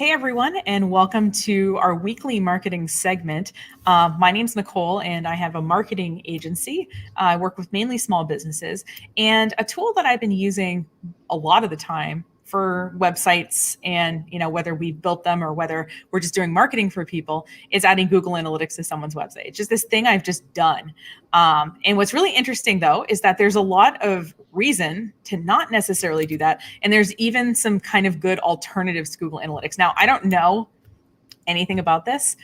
Hey everyone, and welcome to our weekly marketing segment. My name's Nicole, and I have a marketing agency. I work with mainly small businesses, and a tool that I've been using a lot of the time for websites, and whether we built them or whether we're just doing marketing for people, is adding Google Analytics to someone's website. It's just this thing I've just done. And what's really interesting though is that there's a lot of reason to not necessarily do that, and there's even some kind of good alternatives to Google Analytics. Now, I don't know anything about this,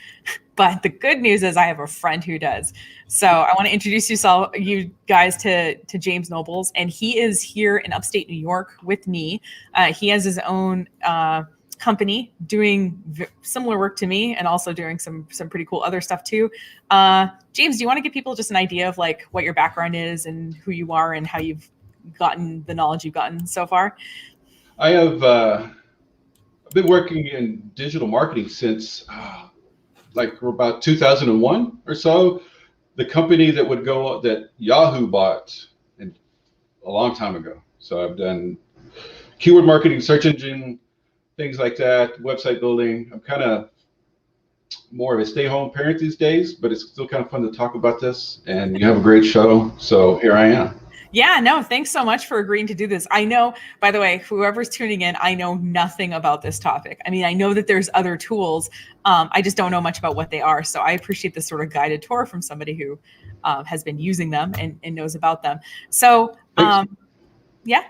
but the good news is I have a friend who does. So I want to introduce you guys to James Nobles, and he is here in upstate New York with me. He has his own company doing similar work to me, and also doing some pretty cool other stuff too. James, do you want to give people just an idea of like what your background is and who you are and how you've gotten the knowledge you've gotten so far? I have been working in digital marketing since like about 2001 or so. The company that Yahoo bought a long time ago. So I've done keyword marketing, search engine, things like that, website building. I'm kind of more of a stay-home parent these days, but it's still kind of fun to talk about this. And you have a great show, so here I am. Yeah, no, thanks so much for agreeing to do this. I know, by the way, whoever's tuning in, I know nothing about this topic. I mean, I know that there's other tools. I just don't know much about what they are. So I appreciate this sort of guided tour from somebody who has been using them and knows about them. So, yeah.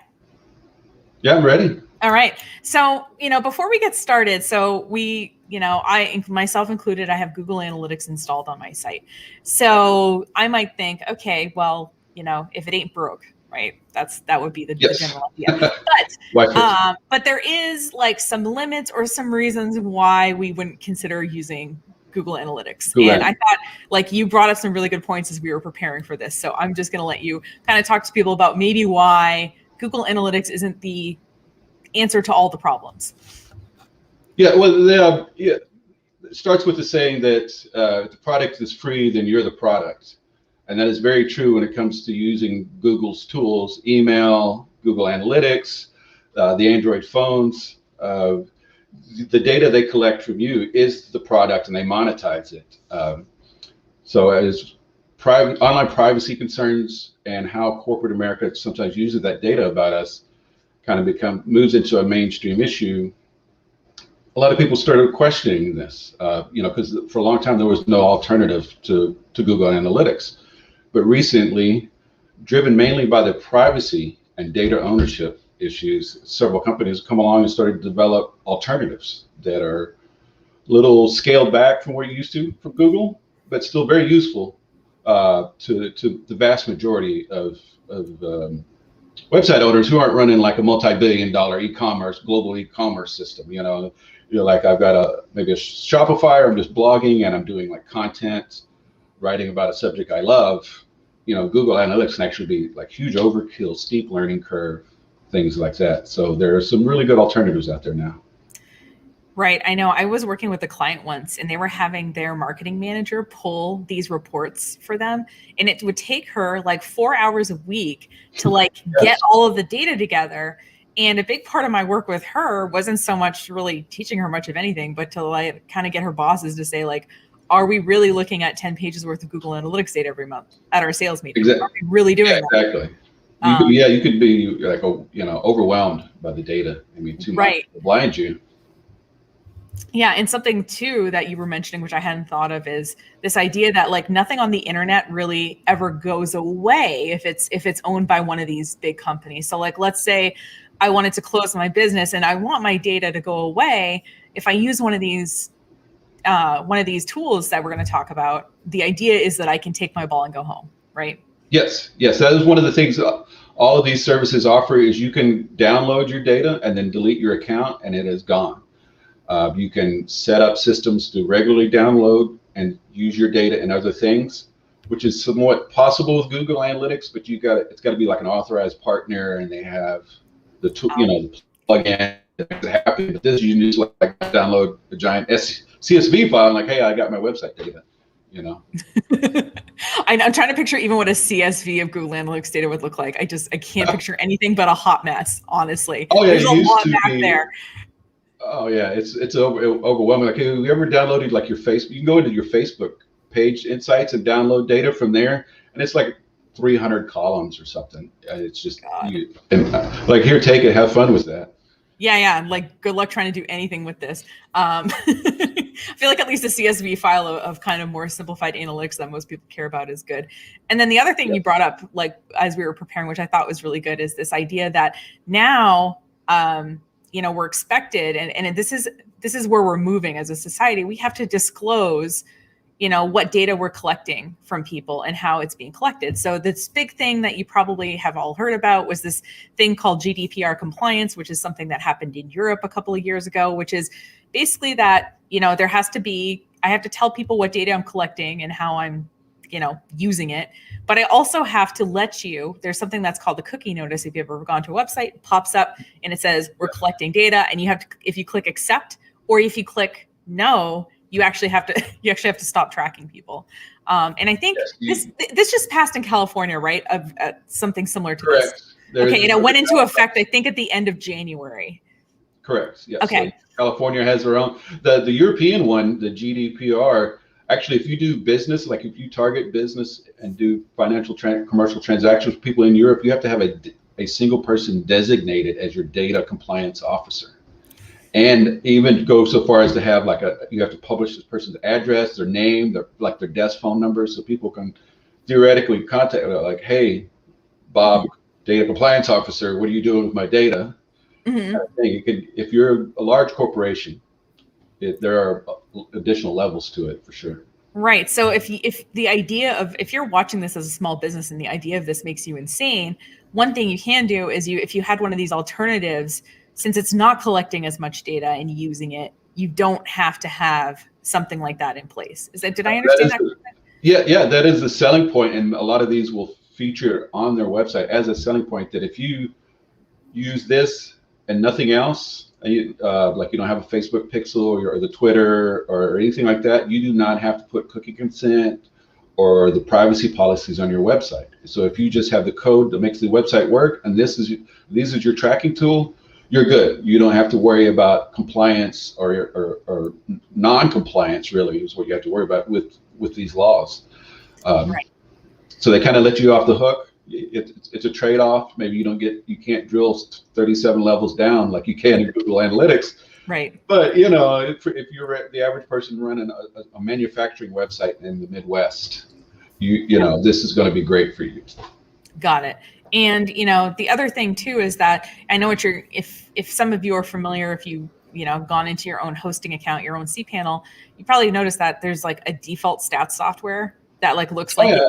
Yeah, I'm ready. All right. So, before we get started, I myself included, I have Google Analytics installed on my site. So I might think, okay, well, if it ain't broke, right? That would be the general idea. But there is like some limits or some reasons why we wouldn't consider using Google Analytics. And I thought, like, you brought up some really good points as we were preparing for this. So I'm just going to let you kind of talk to people about maybe why Google Analytics isn't the answer to all the problems. Yeah, well, it starts with the saying that if the product is free, then you're the product. And that is very true when it comes to using Google's tools, email, Google Analytics, the Android phones. The data they collect from you is the product, and they monetize it. So as online privacy concerns and how corporate America sometimes uses that data about us kind of moves into a mainstream issue, a lot of people started questioning this, because for a long time there was no alternative to Google Analytics. But recently, driven mainly by the privacy and data ownership issues, several companies have come along and started to develop alternatives that are a little scaled back from what you're used to from Google, but still very useful to the vast majority of website owners who aren't running like a multi-billion-dollar global e-commerce system. Like I've got maybe a Shopify, or I'm just blogging and I'm doing like content, writing about a subject I love. Google Analytics can actually be like huge overkill, steep learning curve, things like that. So there are some really good alternatives out there now. Right. I know. I was working with a client once, and they were having their marketing manager pull these reports for them. And it would take her like 4 hours a week to like get all of the data together. And a big part of my work with her wasn't so much really teaching her much of anything, but to like kind of get her bosses to say like, are we really looking at 10 pages worth of Google Analytics data every month at our sales meeting? Exactly. Are we really doing that? Exactly. You could be like, overwhelmed by the data. I mean, too much will blind you. Yeah, and something too that you were mentioning, which I hadn't thought of, is this idea that like nothing on the internet really ever goes away if it's owned by one of these big companies. So like, let's say I wanted to close my business and I want my data to go away. If I use one of these tools that we're going to talk about, the idea is that I can take my ball and go home, right? Yes, that is one of the things all of these services offer, is you can download your data and then delete your account and it is gone. You can set up systems to regularly download and use your data in other things, which is somewhat possible with Google Analytics, but it's got to be like an authorized partner, and they have the tool, the plugin that makes it happen. But this, you can just like download a giant CSV file and like, hey, I got my website data. I'm trying to picture even what a CSV of Google Analytics data would look like. I can't picture anything but a hot mess, honestly. Oh yeah, there's a lot back there. Oh yeah, it's overwhelming. Like, have you ever downloaded like your Facebook? You can go into your Facebook page insights and download data from there, and it's like 300 columns or something. It's just God. like, here, take it, have fun with that. Yeah. Like, good luck trying to do anything with this. I feel like at least a CSV file of kind of more simplified analytics that most people care about is good. And then the other thing you brought up, like as we were preparing, which I thought was really good, is this idea that now, we're expected, and this is where we're moving as a society. We have to disclose what data we're collecting from people and how it's being collected. So this big thing that you probably have all heard about was this thing called GDPR compliance, which is something that happened in Europe a couple of years ago, which is basically that, there has to be, I have to tell people what data I'm collecting and how I'm, using it. But I also have to let you, there's something that's called the cookie notice. If you've ever gone to a website, it pops up and it says, we're collecting data. And you have to, if you click accept, or if you click no, you actually have to stop tracking people. And I think this just passed in California, right? Of something similar to this. Okay, and it went into effect, I think, at the end of January. Correct. Yes. Okay. So California has their own. The European one, the GDPR. Actually, if you do business, like if you target business and do commercial transactions with people in Europe, you have to have a single person designated as your data compliance officer. And even go so far as to have you have to publish this person's address, their name, their desk phone number, so people can theoretically contact, like, hey, Bob, data compliance officer, what are you doing with my data? Mm-hmm. Kind of thing. If you're a large corporation, there are additional levels to it for sure. Right. So if the idea of, if you're watching this as a small business and the idea of this makes you insane, one thing you can do is if you had one of these alternatives, since it's not collecting as much data and using it, you don't have to have something like that in place. Did I understand that? Yeah, that is the selling point, and a lot of these will feature on their website as a selling point, that if you use this and nothing else, like you don't have a Facebook pixel or the Twitter or anything like that, you do not have to put cookie consent or the privacy policies on your website. So if you just have the code that makes the website work, and this is your tracking tool, you're good. You don't have to worry about compliance or non-compliance, really, is what you have to worry about with these laws. Right. So they kind of let you off the hook. It's a trade-off. Maybe you can't drill 37 levels down like you can in Google Analytics. Right. But if you're the average person running a manufacturing website in the Midwest, this is going to be great for you. Got it. And the other thing too is that I know if some of you are familiar, if you gone into your own hosting account, your own cPanel, you probably noticed that there's like a default stats software that looks like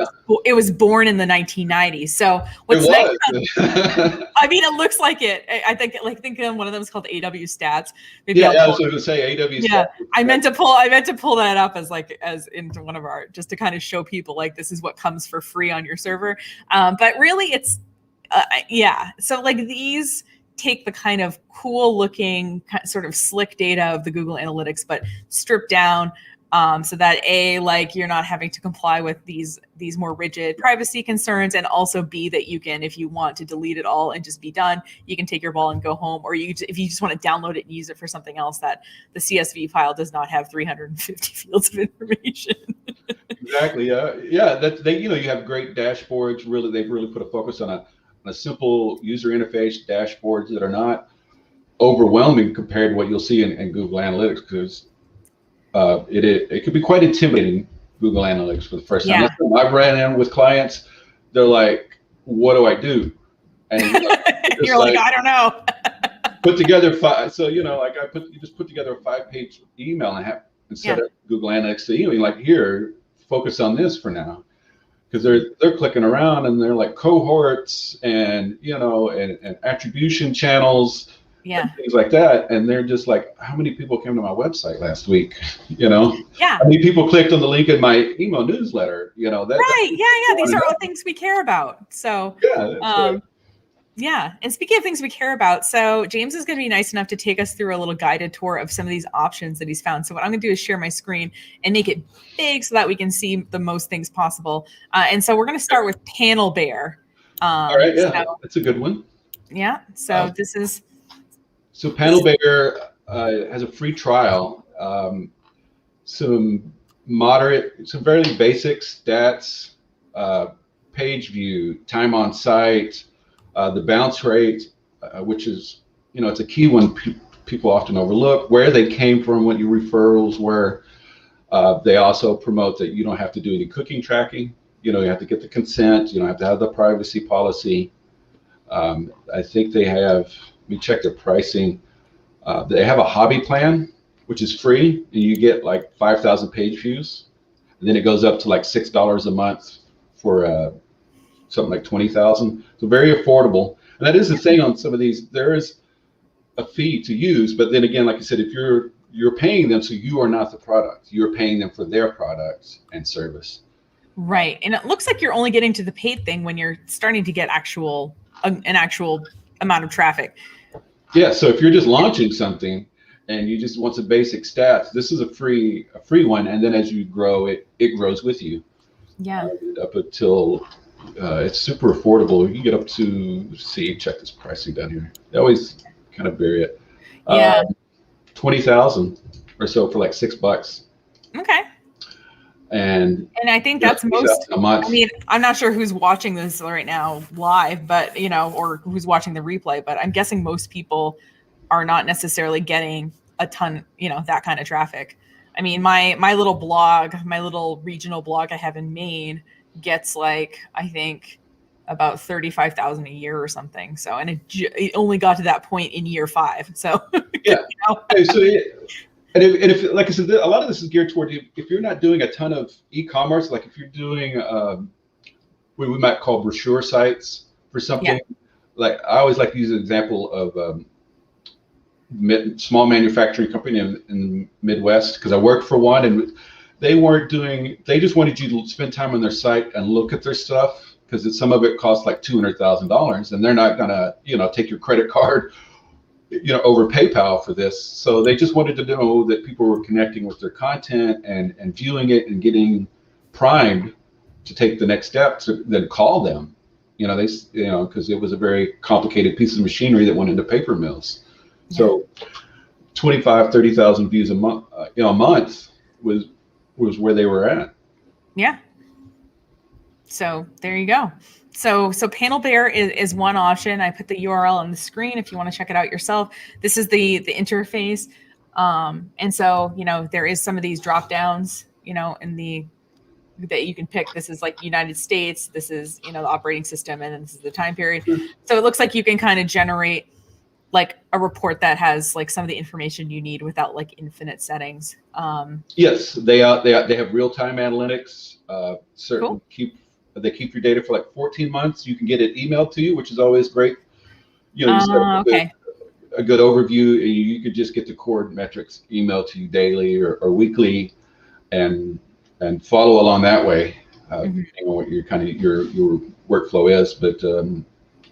it was born in the 1990s. So what's nice? I mean, it looks like it. I think one of them is called AW Stats. Maybe I was going to say AW Stats. Yeah, I meant to pull that up as into one of our, just to kind of show people this is what comes for free on your server. But really, it's So these take the kind of cool looking sort of slick data of the Google Analytics, but stripped down. So that you're not having to comply with these more rigid privacy concerns, and also B, that you can, if you want to delete it all and just be done, you can take your ball and go home, or if you just want to download it and use it for something else, that the CSV file does not have 350 fields of information. Exactly. Yeah. That you have great dashboards. Really, they've really put a focus on a simple user interface, dashboards that are not overwhelming compared to what you'll see in Google Analytics, because it could be quite intimidating, Google Analytics, for the first time. Yeah. I've ran in with clients, they're like, what do I do? And you're like, I don't know. Put together five. So, you just put together a 5-page email and set up Google Analytics to email, here, focus on this for now. Because they're clicking around and they're like cohorts and and attribution channels, and things like that, and they're just like, how many people came to my website last week? How many people clicked on the link in my email newsletter? These are all things we care about. So and speaking of things we care about, so James is going to be nice enough to take us through a little guided tour of some of these options that he's found. So what I'm going to do is share my screen and make it big so that we can see the most things possible. And so we're going to start with PanelBear. All right, that's a good one. Yeah, so this is... So PanelBear, has a free trial. Some fairly basic stats, page view, time on site, the bounce rate, which is, it's a key one people often overlook, where they came from, what your referrals were. They also promote that you don't have to do any cooking tracking. You have to get the consent. You don't have to have the privacy policy. I think they have, let me check their pricing. They have a hobby plan, which is free, and you get like 5,000 page views. And then it goes up to like $6 a month for something like 20,000. So very affordable. And that is the thing on some of these, there is a fee to use, but then again, like I said, if you're paying them, so you are not the product, you're paying them for their products and service. Right. And it looks like you're only getting to the paid thing when you're starting to get an actual amount of traffic. Yeah. So if you're just launching something and you just want some basic stats, this is a free one. And then as you grow, it grows with you. Yeah. Up until it's super affordable. You can get up to, check this pricing down here. They always kind of vary it. Yeah. 20,000 or so for like $6. Okay. And I think that's most a month. I mean, I'm not sure who's watching this right now live, but or who's watching the replay, but I'm guessing most people are not necessarily getting a ton, that kind of traffic. I mean, my little blog, my little regional blog I have in Maine gets like, I think about 35,000 a year or something. So, and it only got to that point in year 5. So, yeah. And if, like I said, a lot of this is geared toward you. If you're not doing a ton of e-commerce, like if you're doing what we might call brochure sites for something, like I always like to use an example of small manufacturing company in the Midwest, because I worked for one, and they just wanted you to spend time on their site and look at their stuff, because some of it costs like $200,000, and they're not gonna take your credit card over PayPal for this. So they just wanted to know that people were connecting with their content and viewing it and getting primed to take the next step, to then call them. Because it was a very complicated piece of machinery that went into paper mills. Yeah. So 25, 30,000 views a month, a month was where they were at. Yeah. So there you go. So PanelBear is one option. I put the URL on the screen if you want to check it out yourself. This is the interface. And so, there is some of these drop downs, that you can pick. This is like United States. This is, the operating system, and then this is the time period. So it looks like you can kind of generate like a report that has like some of the information you need without like infinite settings. Yes, they have real-time analytics. Cool. They keep your data for like 14 months. You can get it emailed to you, which is always great. Okay. A good overview, and you could just get the core metrics emailed to you daily or weekly, and follow along that way, depending on what your workflow is. But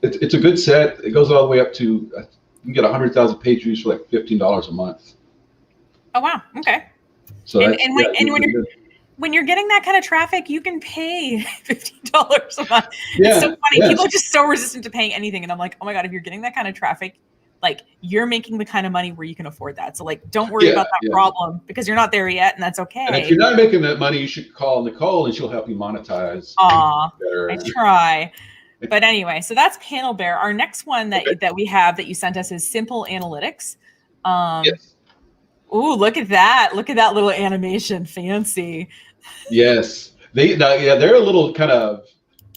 it's a good set. It goes all the way up to you can get 100,000 page views for like $15 a month. Oh wow! Okay. So when you're getting that kind of traffic, you can pay $15 a month. Yeah, it's so funny. Yes. People are just so resistant to paying anything. And I'm like, oh my God, if you're getting that kind of traffic, like you're making the kind of money where you can afford that. So like, don't worry about that problem, because you're not there yet, and that's okay. And if you're not making that money, you should call Nicole and she'll help you monetize. Better. I try. But anyway, so that's PanelBear. Our next one that we have that you sent us is Simple Analytics. Yes. Ooh, look at that. Look at that little animation. Fancy. Yes. They're a little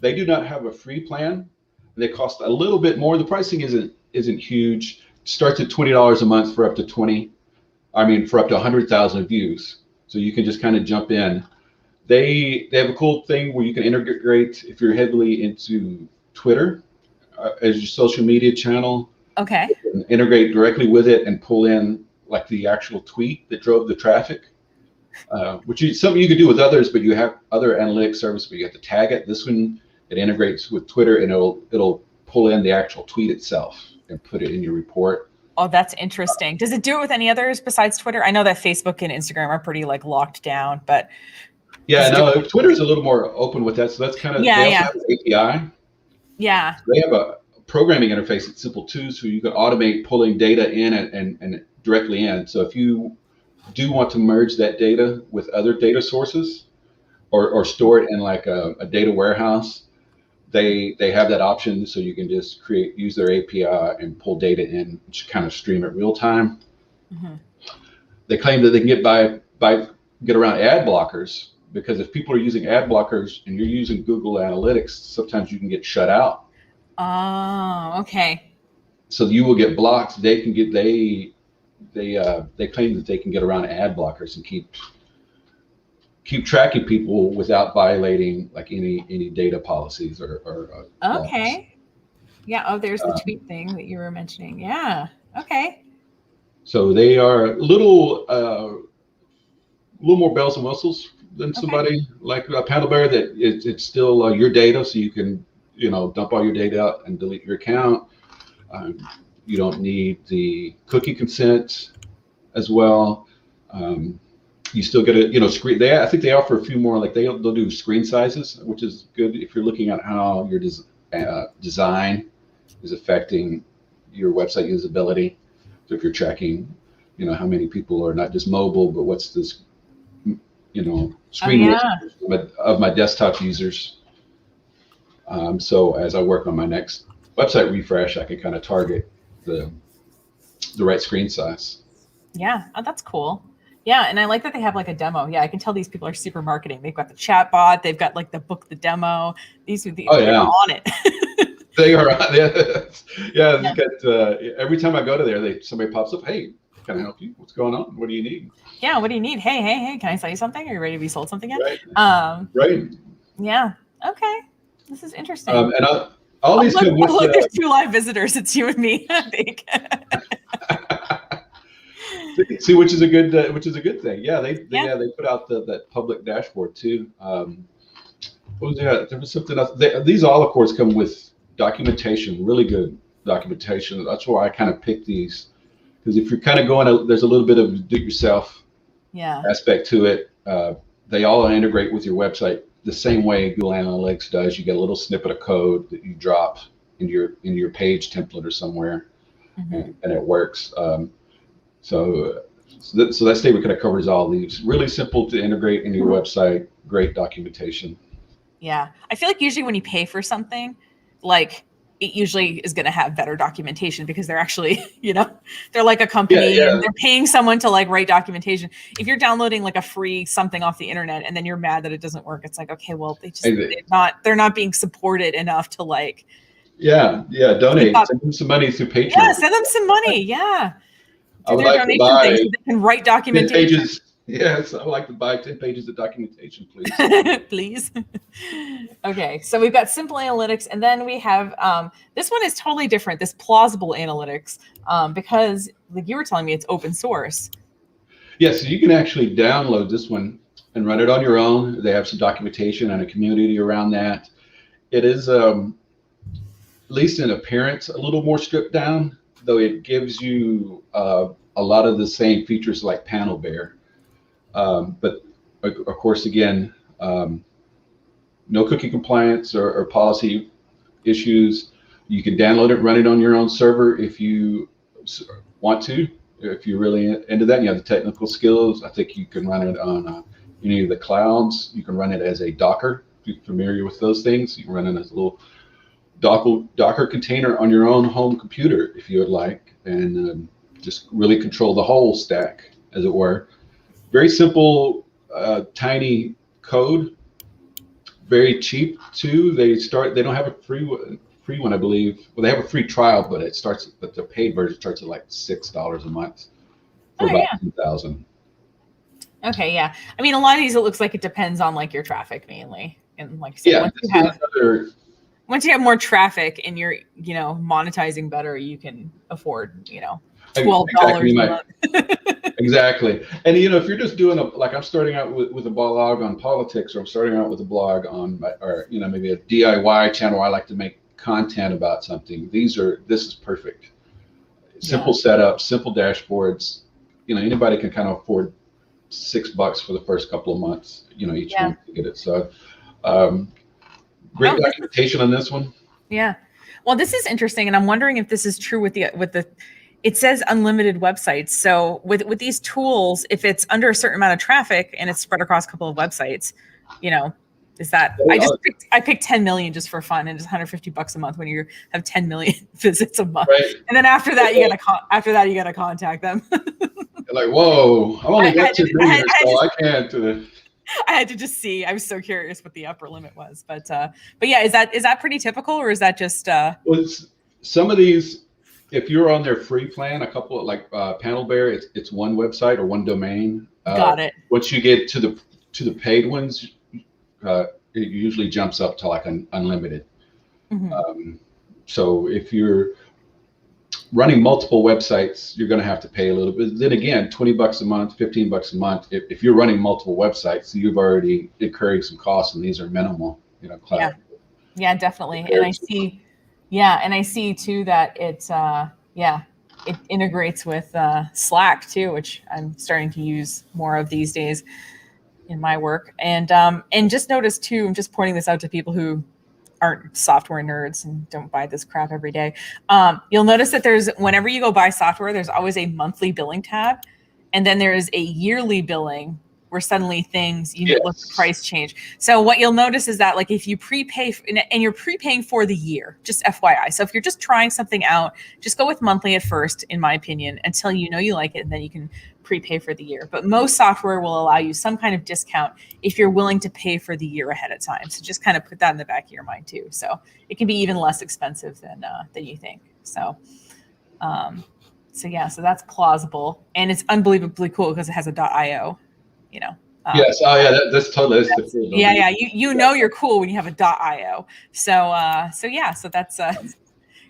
they do not have a free plan. They cost a little bit more. The pricing isn't huge. It starts at $20 a month for up to 100,000 views. So you can just kind of jump in. They have a cool thing where you can integrate, if you're heavily into Twitter as your social media channel. Okay. You can integrate directly with it and pull in like the actual tweet that drove the traffic, which is something you could do with others, but you have other analytics service where you have to tag it. This one, it integrates with Twitter, and it'll pull in the actual tweet itself and put it in your report. Oh, that's interesting. Does it do it with any others besides Twitter? I know that Facebook and Instagram are pretty like locked down, but Twitter's a little more open with that. So that's kind of, they also have an API. Yeah. They have a programming interface that's simple too, so you can automate pulling data in and directly in. So if you do want to merge that data with other data sources or store it in like a data warehouse, they have that option, so you can just use their API and pull data in, just kind of stream it real time. Mm-hmm. They claim that they can get around ad blockers, because if people are using ad blockers and you're using Google Analytics, sometimes you can get shut out. Oh, okay. So you will get blocked. They claim that they can get around ad blockers and keep tracking people without violating like any data policies or Okay. laws. Yeah. Oh, there's the tweet thing that you were mentioning. Yeah. Okay. So they are a little more bells and whistles than somebody like PanelBear, that it's still your data, so you can dump all your data out and delete your account. You don't need the cookie consent as well. You still get a screen. I think they offer a few more, like they'll do screen sizes, which is good if you're looking at how your design is affecting your website usability. So if you're tracking, how many people are not just mobile, but what's this, screen of my desktop users. So as I work on my next website refresh, I can kind of target the right screen size. Yeah. Oh, that's cool. Yeah, and I like that they have like a demo. Yeah, I can tell these people are super marketing. They've got the chat bot. They've got like the demo. They're on it. They are on it. Yeah. Got, every time I go to there, somebody pops up. Hey, can I help you? What's going on? What do you need? Yeah, what do you need? Hey, can I sell you something? Are you ready to be sold something yet? Right. Yeah. Okay. This is interesting. And all these come with. Look, there's 2 live visitors. It's you and me, I think. See, which is a good thing. Yeah, they put out that public dashboard too. What was that? There was something else. These all, of course, come with documentation, really good documentation. That's why I kind of picked these, because if you're kind of going, there's a little bit of do-it-yourself aspect to it. They all integrate with your website the same way Google Analytics does. You get a little snippet of code that you drop into your page template or somewhere, and it works. So that statement kind of covers all these. Really simple to integrate in your website. Great documentation. Yeah, I feel like usually when you pay for something, like it usually is going to have better documentation, because they're actually, they're like a company and they're paying someone to like write documentation. If you're downloading like a free something off the internet and then you're mad that it doesn't work, it's like, okay, well, they're not being supported enough to like. Donate. Send them some money through Patreon. Yeah, send them some money. Yeah. I would like to buy things so they can write documentation. 10 pages. Yes, I would like to buy 10 pages of documentation, please. Please. Okay, so we've got simple analytics, and then we have this one is totally different. This plausible analytics, because like you were telling me, it's open source. Yeah, so you can actually download this one and run it on your own. They have some documentation and a community around that. It is, at least in appearance, a little more stripped down, though it gives you a lot of the same features like PanelBear. But of course, again, no cookie compliance or policy issues. You can download it, run it on your own server if you want to. If you're really into that and you have the technical skills, I think you can run it on any of the clouds. You can run it as a Docker. If you're familiar with those things, you can run it as a little Docker container on your own home computer if you would like, and just really control the whole stack, as it were. Very simple, tiny code. Very cheap too. They don't have a free one, I believe. Well, they have a free trial, but the paid version starts at like $6 a month for about 2,000. Okay, yeah. I mean, a lot of these, it looks like it depends on like your traffic mainly, and like I said, once you have more traffic and you're monetizing better, you can afford $12 a month. Exactly. And if you're just doing I'm starting out with a blog on politics, or I'm starting out with a blog on maybe a DIY channel. I like to make content about something. This is perfect. Simple setup, simple dashboards. Anybody can kind of afford $6 for the first couple of months, each month to get it. So great documentation on this one. Yeah. Well, this is interesting, and I'm wondering if this is true with the it says unlimited websites. So with these tools, if it's under a certain amount of traffic and it's spread across a couple of websites, is that I picked 10 million just for fun, and it's $150 a month when you have 10 million visits a month. Right. And then after that, you gotta contact them. Like, whoa, I've only got 2 million, so I can't. I had to just see. I was so curious what the upper limit was, but yeah, is that pretty typical, or is that just? Well, some of these, if you're on their free plan, a couple of like PanelBear, it's one website or one domain. Got it. Once you get to the paid ones, it usually jumps up to like an unlimited. Mm-hmm. So if you're running multiple websites, you're going to have to pay a little bit. Then again, $20 a month, $15 a month. If you're running multiple websites, you've already incurred some costs, and these are minimal. Cloud. Yeah, definitely. And I see too that it integrates with Slack too, which I'm starting to use more of these days in my work. And just notice too, I'm just pointing this out to people who aren't software nerds and don't buy this crap every day. You'll notice that whenever you go buy software, there's always a monthly billing tab, and then there is a yearly billing where suddenly things, look the price change. So what you'll notice is that, like, if you prepay and you're prepaying for the year, just FYI. So if you're just trying something out, just go with monthly at first, in my opinion, until you like it, and then you can prepay for the year. But most software will allow you some kind of discount if you're willing to pay for the year ahead of time. So just kind of put that in the back of your mind too. So it can be even less expensive than you think. So so that's plausible, and it's unbelievably cool because it has a .io. Yes. Oh, yeah. That's totally. Yeah. You're cool when you have a .io. So that's. I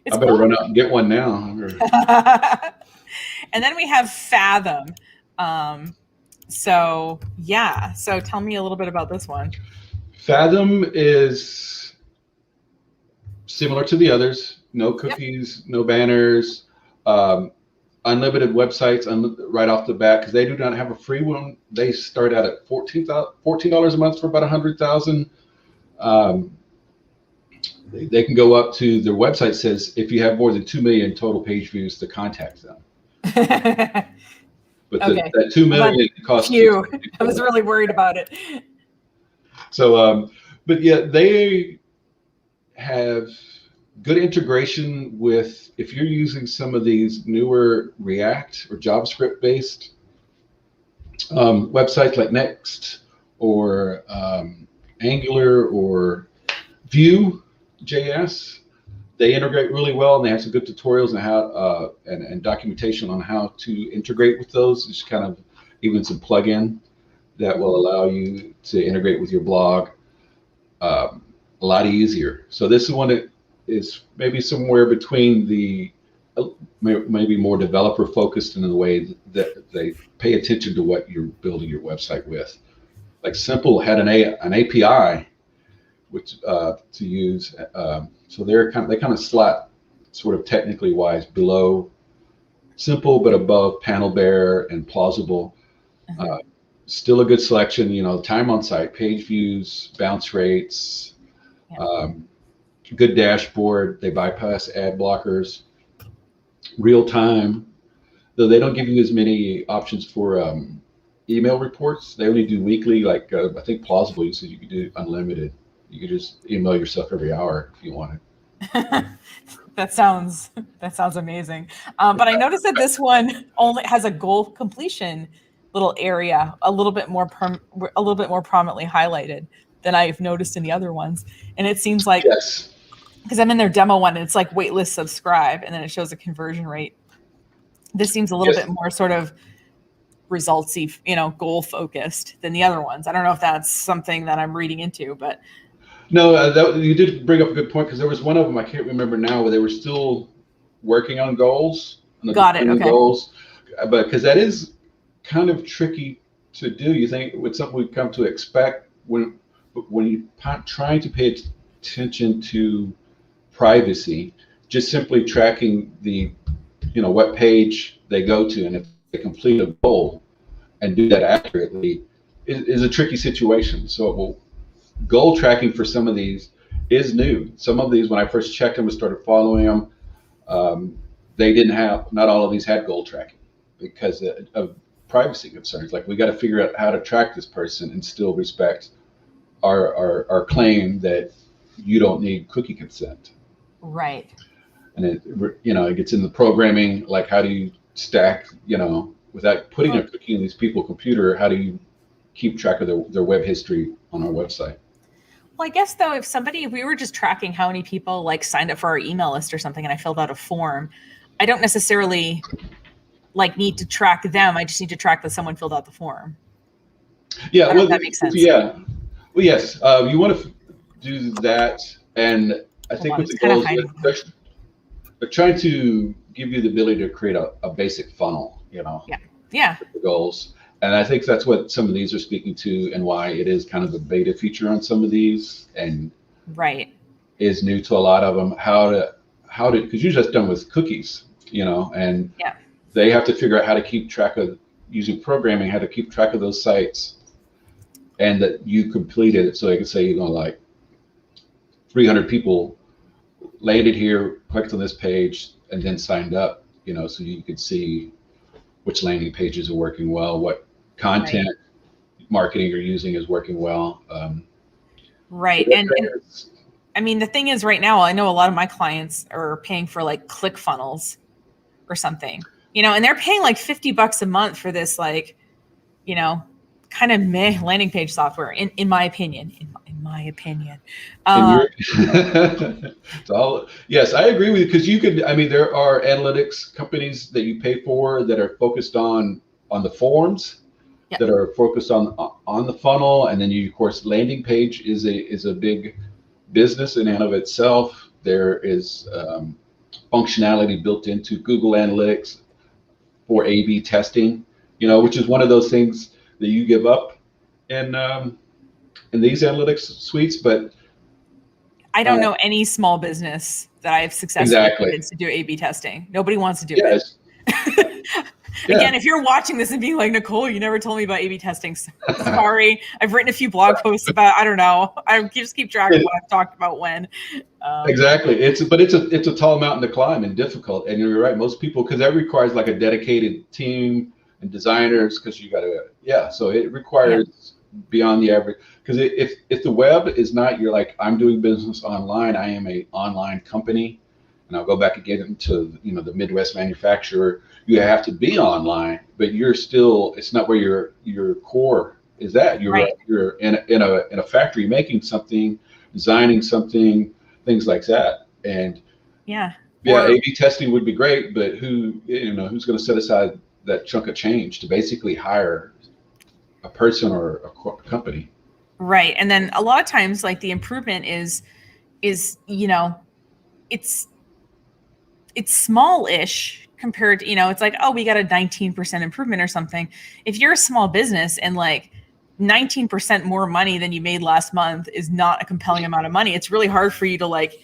better cool. Run out and get one now. And then we have Fathom. So tell me a little bit about this one. Fathom is similar to the others. No cookies, no banners. Unlimited websites right off the bat, because they do not have a free one. They start out at $14 a month for about 100,000. They can go up to, their website says if you have more than 2 million total page views to contact them. But that 2 million costs you. I was really worried about it. So, but yeah, they have good integration with, if you're using some of these newer React or JavaScript based websites like Next or Angular or Vue.js, they integrate really well, and they have some good tutorials on how and documentation on how to integrate with those. It's kind of even some plugin that will allow you to integrate with your blog a lot easier. So this is one that is maybe somewhere between the maybe more developer focused in the way that they pay attention to what you're building your website with. Like Simple had an API which to use, so they kind of slot sort of technically wise below Simple but above PanelBear and Plausible. Still a good selection, time on site, page views, bounce rates. Good dashboard. They bypass ad blockers. Real time, though they don't give you as many options for email reports. They only do weekly. Like I think Plausible, you said you could do unlimited. You could just email yourself every hour if you wanted. That sounds amazing. But I noticed that this one only has a goal completion little area, a little bit more prominently highlighted than I've noticed in the other ones. And it seems like, because I'm in their demo one, and it's like waitlist subscribe, and then it shows a conversion rate. This seems a little bit more sort of resultsy, goal focused than the other ones. I don't know if that's something that I'm reading into, but. No, you did bring up a good point, because there was one of them, I can't remember now, where they were still working on goals. Got it. Okay. Goals, but because that is kind of tricky to do. You think it's something we've come to expect when you're trying to pay attention to privacy, just simply tracking the, what page they go to, and if they complete a goal and do that accurately is a tricky situation. So goal tracking for some of these is new. Some of these, when I first checked them and started following them, they didn't have, not all of these had goal tracking because of privacy concerns. Like, we got to figure out how to track this person and still respect our claim that you don't need cookie consent. Right. And it gets in the programming, like how do you stack, without putting a cookie in these people's computer, how do you keep track of their web history on our website? Well, I guess though, if we were just tracking how many people like signed up for our email list or something, and I filled out a form, I don't necessarily like need to track them. I just need to track that someone filled out the form. Yeah, well, that makes sense. Yeah, well, yes, you want to do that, and I think with the goals, they're trying to give you the ability to create a basic funnel, Yeah. with the goals. And I think that's what some of these are speaking to, and why it is kind of a beta feature on some of these, and is new to a lot of them. How to, because usually that's done with cookies, and they have to figure out how to keep track of, using programming, how to keep track of those sites, and that you completed it. So they can say, like 300 people landed here, clicked on this page, and then signed up, so you could see which landing pages are working well, what content marketing you're using is working well. Right. So and I mean, the thing is, right now, I know a lot of my clients are paying for like ClickFunnels or something, and they're paying like $50 a month for this, like, kind of meh landing page software, in my opinion. It's all, yes, I agree with you, because there are analytics companies that you pay for that are focused on the forms, that are focused on the funnel, and then of course, landing page is a big business in and of itself. There is functionality built into Google Analytics for A/B testing, which is one of those things that you give up in these analytics suites. But I don't know any small business that I've successfully convinced to do A/B testing. Nobody wants to do it. Again, if you're watching this and being like, Nicole, you never told me about A/B testing. Sorry. I've written a few blog posts about, I don't know. I just keep track of what I've talked about when. Exactly. It's a tall mountain to climb and difficult. And you're right. Most people, because that requires like a dedicated team and designers, because you got to, so it requires beyond the average. Because if the web is not, you're like, I'm doing business online, I am a online company, and I'll go back again into the Midwest manufacturer. You have to be online, but you're still, it's not where your core is at. You're in a factory making something, designing something, things like that. And A/B testing would be great, but who's going to set aside that chunk of change to basically hire a person or a company? Right. And then a lot of times, like, the improvement is it's small-ish compared to, it's like, oh, we got a 19% improvement or something. If you're a small business and like 19% more money than you made last month is not a compelling amount of money, it's really hard for you to like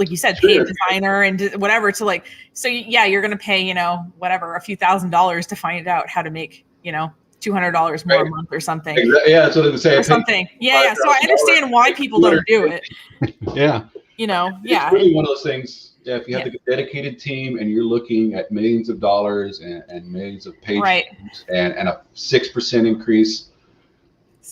you said, pay a designer and whatever to like, so you're going to pay, whatever, a few $1,000s to find out how to make, $200 more a month or something. Yeah, that's what I was saying. Or something. Yeah. So I understand why people don't do it. It's really one of those things. Yeah, if you have a dedicated team and you're looking at millions of dollars and millions of pages, and a 6% increase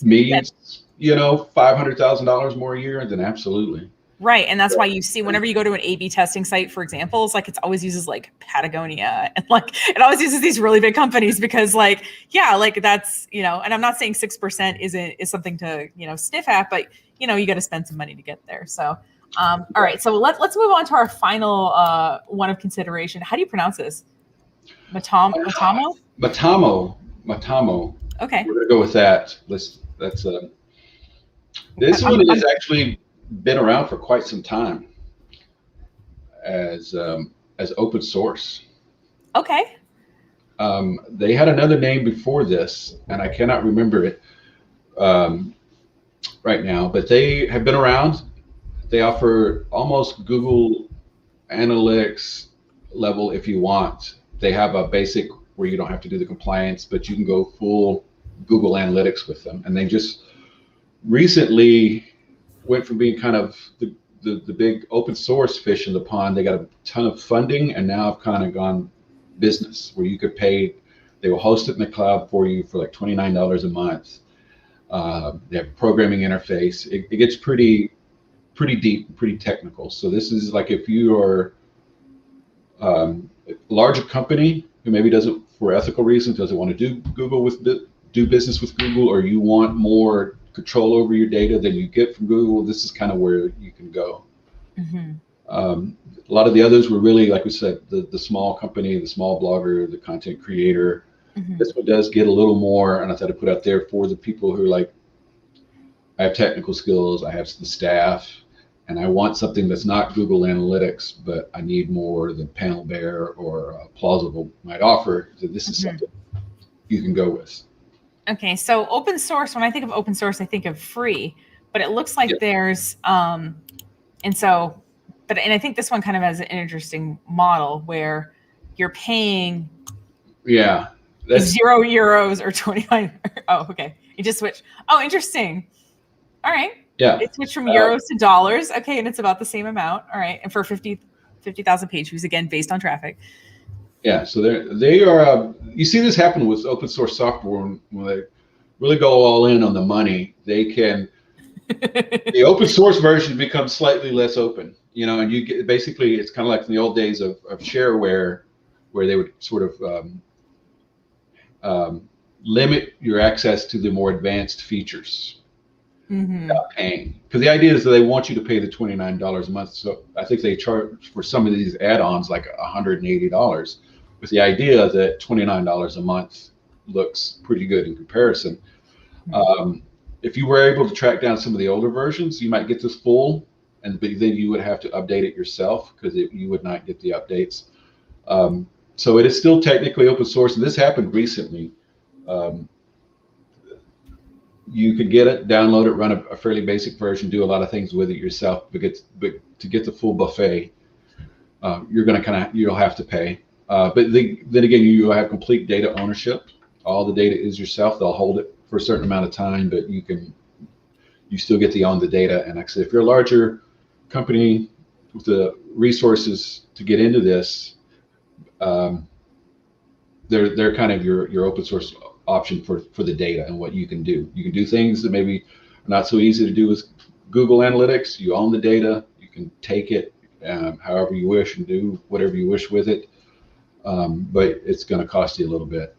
means, $500,000 more a year, then absolutely. Right. And that's why you see whenever you go to an A/B testing site, for example, it's like, it's always uses like Patagonia, and like it always uses these really big companies because like, that's, and I'm not saying 6% is something to, sniff at, but you got to spend some money to get there. So, all right. So let's move on to our final one of consideration. How do you pronounce this? Matamo? Matamo. Okay. We're gonna go with that. This one is actually been around for quite some time as open source. Okay. They had another name before this, and I cannot remember it right now, but they have been around. They offer almost Google Analytics level if you want. They have a basic where you don't have to do the compliance, but you can go full Google Analytics with them. And they just recently went from being kind of the big open source fish in the pond. They got a ton of funding, and now have kind of gone business where you could pay. They will host it in the cloud for you for like $29 a month. They have a programming interface. It gets pretty deep, pretty technical. So this is like if you are a larger company who maybe doesn't, for ethical reasons, doesn't want to do business with Google, or you want more control over your data than you get from Google, this is kind of where you can go. Mm-hmm. A lot of the others were really, like we said, the small company, the small blogger, the content creator. Mm-hmm. This one does get a little more, and I thought to put out there for the people who are like, I have technical skills, I have the staff, and I want something that's not Google Analytics, but I need more than PanelBear or Plausible might offer. So this is Mm-hmm. something you can go with. Okay, so open source, when I think of open source, I think of free, but it looks like there's, and I think this one kind of has an interesting model where you're paying Yeah. That's, €0 or 29. Oh, okay. You just switch. Oh, interesting. All right. yeah. It switched from euros to dollars. Okay, and it's about the same amount. All right, and for 50,000 page views, again, based on traffic. Yeah, so they are. You see this happen with open source software when they really go all in on the money. They can. The open source version becomes slightly less open, and you get basically it's kind of like in the old days of shareware, where they would sort of limit your access to the more advanced features. Mm-hmm. Without paying, because the idea is that they want you to pay the $29 a month. So I think they charge for some of these add-ons like $180, with the idea that $29 a month looks pretty good in comparison. Mm-hmm. If you were able to track down some of the older versions, you might get this full, and then you would have to update it yourself because you would not get the updates. So it is still technically open source, and this happened recently. You could get it, download it, run a fairly basic version, do a lot of things with it yourself. But to get the full buffet, you'll have to pay. But then again, you have complete data ownership. All the data is yourself. They'll hold it for a certain amount of time, but you still get to own the data. And like I said, if you're a larger company with the resources to get into this, they're kind of your open source option for the data and what you can do. You can do things that maybe are not so easy to do with Google Analytics. You own the data. You can take it however you wish and do whatever you wish with it. But it's going to cost you a little bit.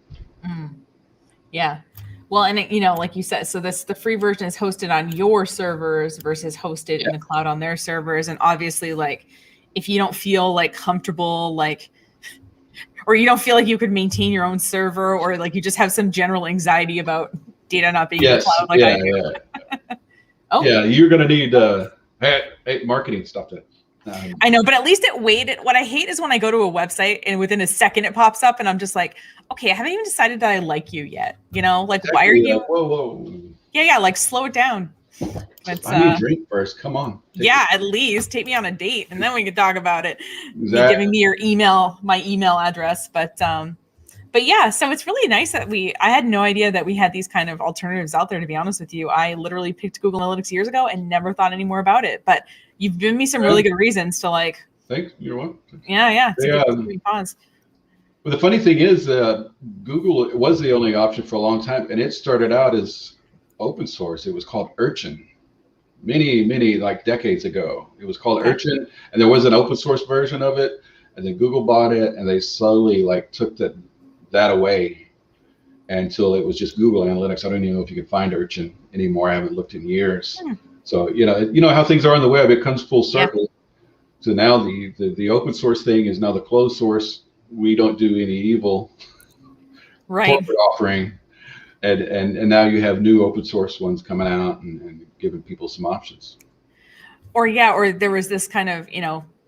Yeah. Well, and like you said, so the free version is hosted on your servers versus hosted in the cloud on their servers. And obviously, like, if you don't feel like comfortable, like, or you don't feel like you could maintain your own server, or like you just have some general anxiety about data not being in the cloud, like I do. Oh. Yeah, you're going to need marketing stuff to. I know, but at least it waited. What I hate is when I go to a website and within a second it pops up and I'm just like, okay, I haven't even decided that I like you yet. Like, exactly. Why are you? Whoa. Yeah, like slow it down. I need a drink first. Come on. At least take me on a date and then we can talk about it. Exactly. Giving me my email address. But yeah, so it's really nice that I had no idea that we had these kind of alternatives out there, to be honest with you. I literally picked Google Analytics years ago and never thought any more about it. But you've given me some really good reasons to like. Thanks. You're welcome. Yeah. It's a good pause. But the funny thing is, Google was the only option for a long time, and it started out as open source. It was called Urchin. Many like decades ago. It was called Urchin, and there was an open source version of it, and then Google bought it, and they slowly like took that away until it was just Google Analytics. I don't even know if you can find Urchin anymore. I haven't looked in years. So you know how things are on the web. It comes full circle. Yeah. So now the open source thing is now the closed source. We don't do any evil. Corporate offering, and now you have new open source ones coming out and giving people some options. Or there was this kind of,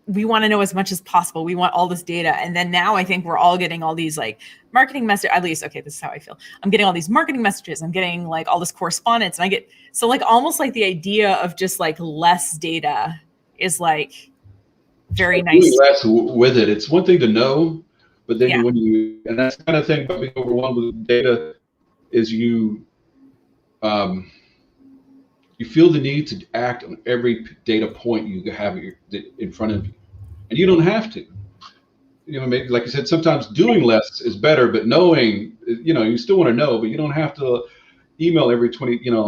we want to know as much as possible. We want all this data. And then now I think we're all getting all these like marketing messages, at least, okay, this is how I feel. I'm getting all these marketing messages. I'm getting like all this correspondence. And so like almost like the idea of just like less data is like very nice. Less with it. It's one thing to know, but then and that's the kind of thing about being overwhelmed with data is You feel the need to act on every data point you have in front of you, and you don't have to. Maybe, like I said, sometimes doing less is better, but knowing, you still want to know, but you don't have to email every 20, your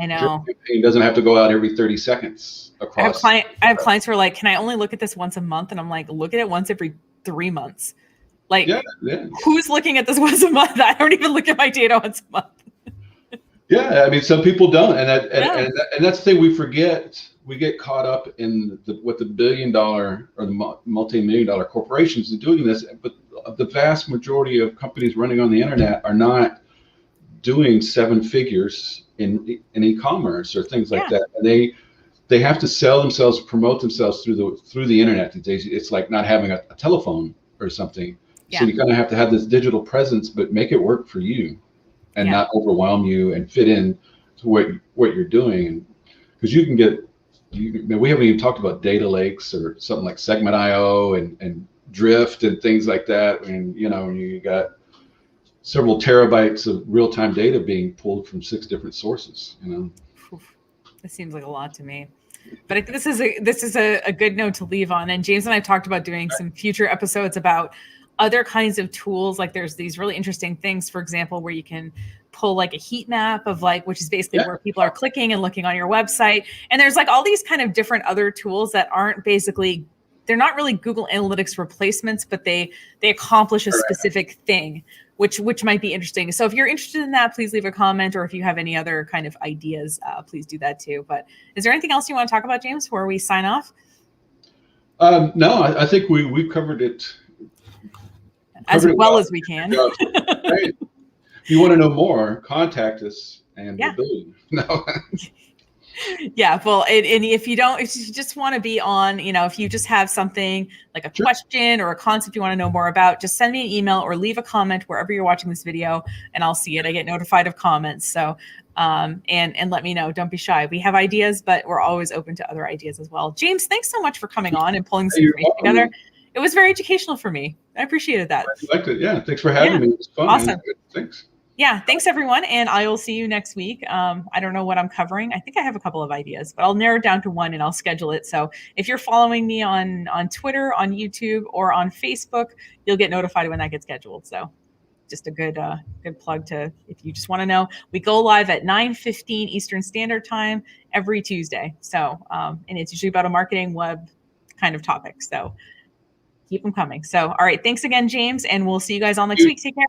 I drip know. campaign doesn't have to go out every 30 seconds across. I have clients who are like, can I only look at this once a month? And I'm like, look at it once every 3 months. Like, Yeah. who's looking at this once a month? I don't even look at my data once a month. Yeah, I mean, some people don't, and that's the thing we forget. We get caught up in what the billion-dollar or the multi-million-dollar corporations are doing this, but the vast majority of companies running on the internet are not doing 7 figures in e-commerce or things like that, and they have to sell themselves, promote themselves through the internet these days. It's like not having a telephone or something. So you kind of have to have this digital presence, but make it work for you, and not overwhelm you, and fit in to what you're doing. Because you can get, we haven't even talked about data lakes or something like Segment.io and Drift and things like that. And you got several terabytes of real-time data being pulled from 6 different sources. This seems like a lot to me. But I think this is a good note to leave on. And James and I have talked about doing some future episodes about other kinds of tools. Like there's these really interesting things, for example, where you can pull like a heat map of which is basically where people are clicking and looking on your website. And there's like all these kind of different other tools that aren't basically, they're not really Google Analytics replacements, but they accomplish a specific thing, which might be interesting. So if you're interested in that, please leave a comment, or if you have any other kind of ideas, please do that too. But is there anything else you want to talk about, James, before we sign off? No, I think we covered it as well as we can. Right. If you want to know more, contact us, and we'll do it. No. Yeah, well, and if you just want to be on, if you just have something like a question or a concept you want to know more about, just send me an email or leave a comment wherever you're watching this video, and I'll see it. I get notified of comments. So, and let me know. Don't be shy. We have ideas, but we're always open to other ideas as well. James, thanks so much for coming on and pulling this information together. It was very educational for me. I appreciated that. I liked it. Yeah. Thanks for having me. It was fun. Awesome. Thanks. Yeah. Thanks, everyone. And I will see you next week. I don't know what I'm covering. I think I have a couple of ideas, but I'll narrow it down to one and I'll schedule it. So if you're following me on Twitter, on YouTube, or on Facebook, you'll get notified when that gets scheduled. So just a good plug to, if you just want to know. We go live at 9:15 Eastern Standard Time every Tuesday. So, and it's usually about a marketing web kind of topic. So keep them coming. So, all right. Thanks again, James. And we'll see you guys on next week. Take care.